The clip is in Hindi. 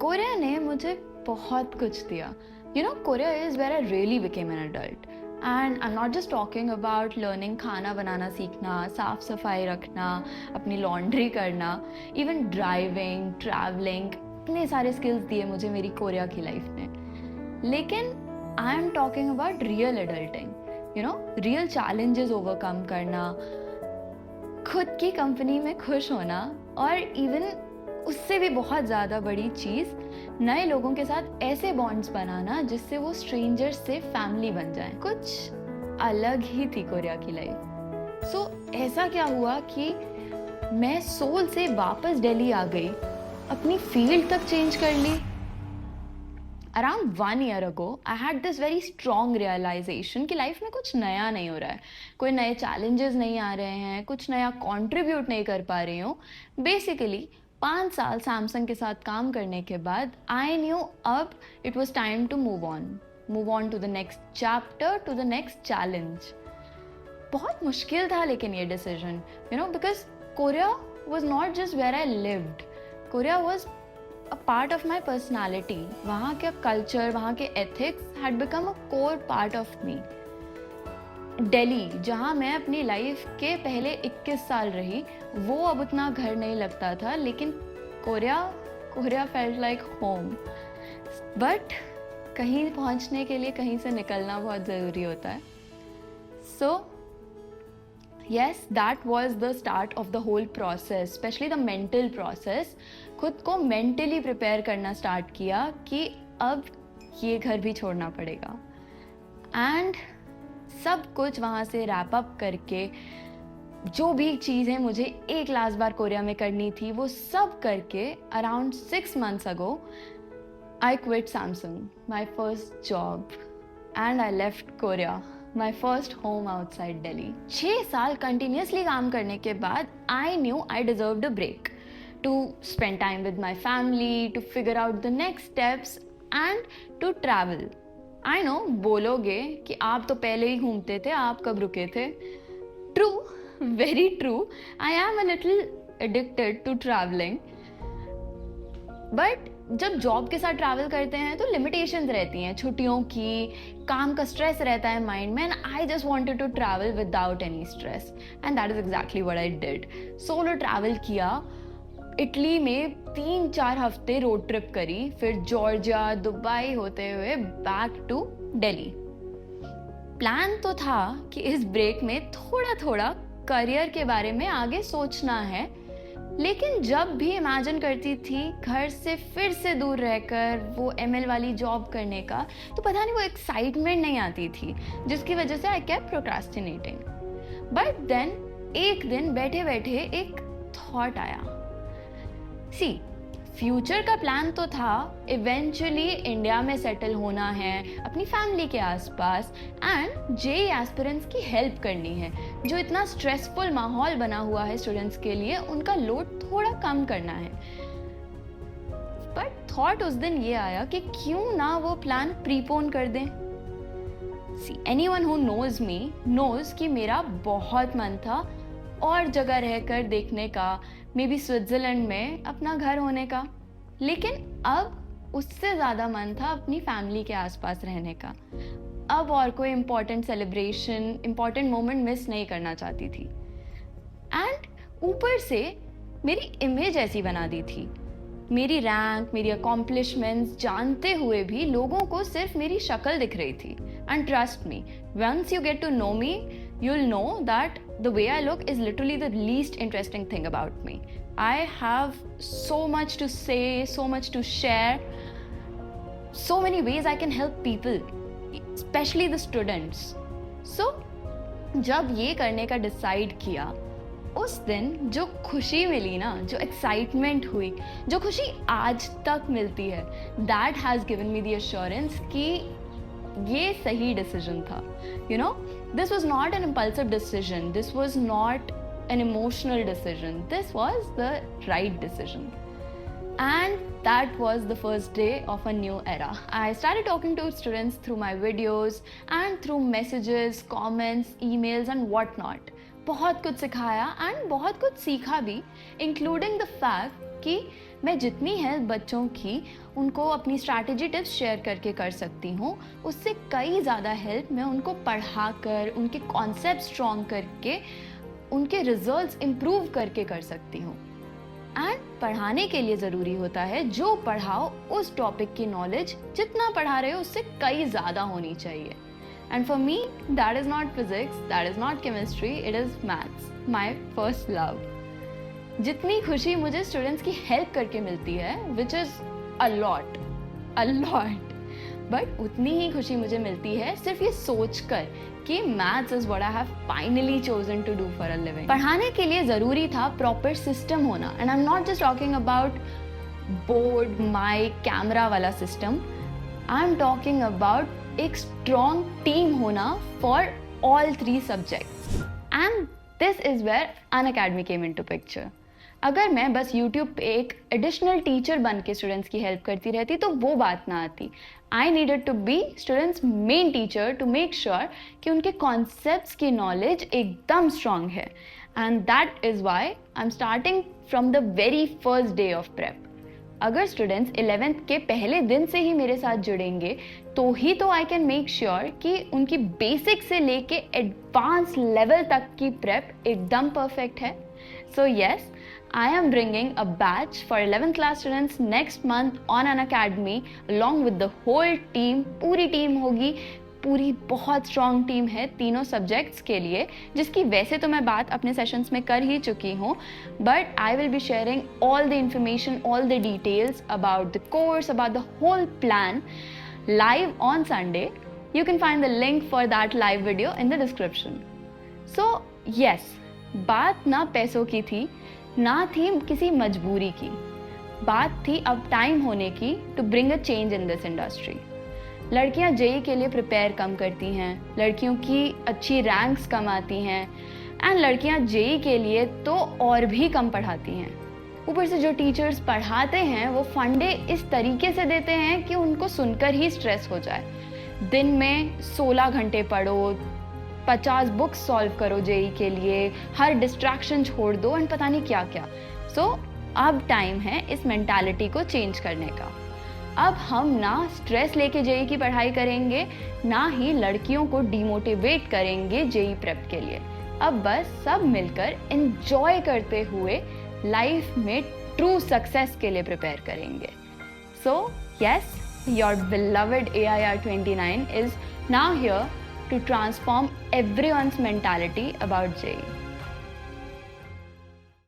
कोरिया ने मुझे बहुत कुछ दिया. Korea is where I really became an adult. And I'm not just talking about learning खाना बनाना सीखना, साफ सफाई रखना, अपनी लॉन्ड्री करना, even driving, traveling, इतने सारे skills दिए मुझे मेरी कोरिया की लाइफ ने. लेकिन I am talking about real adulting. Real challenges overcome करना, खुद की कंपनी में खुश होना और इवन उससे भी बहुत ज़्यादा बड़ी चीज़ नए लोगों के साथ ऐसे बॉन्ड्स बनाना जिससे वो स्ट्रेंजर्स से फैमिली बन जाए. कुछ अलग ही थी कोरिया की लाइफ. सो ऐसा क्या हुआ कि मैं सोल से वापस दिल्ली आ गई, अपनी फील्ड तक चेंज कर ली. Around 1 year ago I had this very strong realisation कि लाइफ में कुछ नया नहीं हो रहा है, कोई नए चैलेंजेस नहीं आ रहे हैं, कुछ नया कंट्रीब्यूट नहीं कर पा रही हूँ. बेसिकली 5 साल सैमसंग के साथ काम करने के बाद आई न्यू अब it was time to move on to the next chapter, to the next challenge. बहुत मुश्किल था लेकिन ये decision, because Korea was not just where I lived, Korea was a part of my personality. वहाँ के कल्चर, वहाँ के ethics had become a core part of me. Delhi, जहाँ मैं अपनी लाइफ के पहले 21 साल रही, वो अब उतना घर नहीं लगता था, लेकिन Korea felt like home. But कहीं पहुँचने के लिए कहीं से निकलना बहुत ज़रूरी होता है. So yes, that was the start of the whole process, especially the mental process. खुद को मेंटली प्रिपेयर करना स्टार्ट किया कि अब ये घर भी छोड़ना पड़ेगा. एंड सब कुछ वहाँ से रैप अप करके जो भी चीज़ें मुझे एक लास्ट बार कोरिया में करनी थी वो सब करके around 6 months ago I quit Samsung, my first job, and I left Korea, my first home outside Delhi. 6 साल कंटिन्यूसली काम करने के बाद I knew I deserved a break to spend time with my family, to figure out the next steps and to travel. I know बोलोगे कि आप तो पहले ही घूमते थे, आप कब रुके थे? True, very true. I am a little addicted to traveling. But जब जॉब के साथ ट्रैवल करते हैं तो लिमिटेशंस रहती हैं, छुट्टियों की, काम का स्ट्रेस रहता है माइंड में. And I just wanted to travel without any stress and that is exactly what I did. Solo travel किया, इटली में 3-4 हफ्ते रोड ट्रिप करी, फिर जॉर्जिया, दुबई होते हुए बैक टू दिल्ली. प्लान तो था कि इस ब्रेक में थोड़ा थोड़ा करियर के बारे में आगे सोचना है, लेकिन जब भी इमेजिन करती थी घर से फिर से दूर रहकर वो ML वाली जॉब करने का, तो पता नहीं वो एक्साइटमेंट नहीं आती थी, जिसकी वजह से I kept procrastinating. But then एक दिन बैठे बैठे एक थॉट आया. सी, फ्यूचर का प्लान तो था इवेंचुअली इंडिया में सेटल होना है, अपनी फैमिली के आसपास, एंड जेईई एस्पिरेंट्स की हेल्प करनी है. जो इतना स्ट्रेसफुल माहौल बना हुआ है स्टूडेंट्स के लिए, उनका लोड थोड़ा कम करना है. बट थॉट उस दिन ये आया कि क्यों ना वो प्लान प्रीपोन कर दें. See, anyone who knows me knows कि मेरा बहुत मन था और जगह रहकर देखने का, मे बी स्विट्ज़रलैंड में अपना घर होने का, लेकिन अब उससे ज़्यादा मन था अपनी फैमिली के आसपास रहने का. अब और कोई important celebration, important moment miss नहीं करना चाहती थी. एंड ऊपर से मेरी इमेज ऐसी बना दी थी, मेरी रैंक, मेरी अकॉम्प्लिशमेंट्स जानते हुए भी लोगों को सिर्फ मेरी शक्ल दिख रही थी. And trust me, once you get to know me, you'll know that the way I look is literally the least interesting thing about me. I have so much to say, so much to share, so many ways I can help people, especially the students. So, जब ये करने का डिसाइड किया, उस दिन जो खुशी मिली ना, जो एक्साइटमेंट हुई, जो खुशी आज तक मिलती है, that has given me the assurance कि ये सही डिसीजन था. This was not an impulsive decision. This was not an emotional decision. This was the right decision. And that was the first day of a new era. I started talking to students through my videos and through messages, comments, emails and whatnot. बहुत कुछ सिखाया and बहुत कुछ सीखा भी, including the fact कि मैं जितनी हेल्प बच्चों की उनको अपनी स्ट्रैटेजी टिप्स शेयर करके कर सकती हूँ, उससे कई ज़्यादा हेल्प मैं उनको पढ़ा कर, उनके कॉन्सेप्ट स्ट्रॉन्ग करके, उनके रिजल्ट्स इम्प्रूव करके कर सकती हूँ। एंड पढ़ाने के लिए ज़रूरी होता है जो पढ़ाओ उस टॉपिक की नॉलेज जितना पढ़ा रहे हो उससे कई ज़्यादा होनी चाहिए। And for me that is not physics, that is not chemistry, it is maths, my first love. जितनी खुशी मुझे स्टूडेंट्स की हेल्प करके मिलती है, which is a lot, but उतनी ही खुशी मुझे मिलती है सिर्फ ये सोचकर कि maths is what I have finally chosen to do for a living. पढ़ाने के लिए ज़रूरी था प्रॉपर सिस्टम होना, and I am not just talking about board, mike, camera वाला system. I am talking about एक स्ट्रॉन्ग टीम होना for all 3 subjects, and this is where Unacademy came into picture. अगर मैं बस YouTube पे एक एडिशनल टीचर बन के स्टूडेंट्स की हेल्प करती रहती तो वो बात ना आती। I needed to be students main teacher to make sure कि उनके कॉन्सेप्ट्स की नॉलेज एकदम स्ट्रॉन्ग है, and that is why I am starting from the very first day of prep. अगर स्टूडेंट्स 11th के पहले दिन से ही मेरे साथ जुड़ेंगे तो ही तो आई कैन मेक श्योर कि उनकी बेसिक से लेके एडवांस लेवल तक की प्रेप एकदम परफेक्ट है। So yes, I am bringing a batch for 11th class students next month on Unacademy along with the whole team। पूरी टीम होगी, पूरी बहुत स्ट्रॉन्ग टीम है तीनों सब्जेक्ट्स के लिए, जिसकी वैसे तो मैं बात अपने सेशंस में कर ही चुकी हूँ, but I will be sharing all the information, all the details about the course, about the whole plan live on Sunday। You can find the link for that live video in the description। So yes, बात ना पैसों की थी, ना थी किसी मजबूरी की, बात थी अब टाइम होने की to bring a change in this industry. लड़कियां जेई के लिए प्रिपेयर कम करती हैं, लड़कियों की अच्छी रैंक्स कम आती हैं, एंड लड़कियां जेई के लिए तो और भी कम पढ़ाती हैं। ऊपर से जो टीचर्स पढ़ाते हैं वो फंडे इस तरीके से देते हैं कि उनको सुनकर ही स्ट्रेस हो जाए। दिन में 16 घंटे पढ़ो, 50 बुक्स सॉल्व करो जेई के लिए, हर डिस्ट्रैक्शन छोड़ दो, एंड पता नहीं क्या क्या। सो अब टाइम है इस मेंटालिटी को चेंज करने का। अब हम ना स्ट्रेस लेके जेई की पढ़ाई करेंगे, ना ही लड़कियों को डिमोटिवेट करेंगे जेई प्रेप के लिए। अब बस सब मिलकर एंजॉय करते हुए लाइफ में ट्रू सक्सेस के लिए प्रिपेयर करेंगे। So yes, your beloved AIR 29 is now here to transform everyone's mentality about JEE।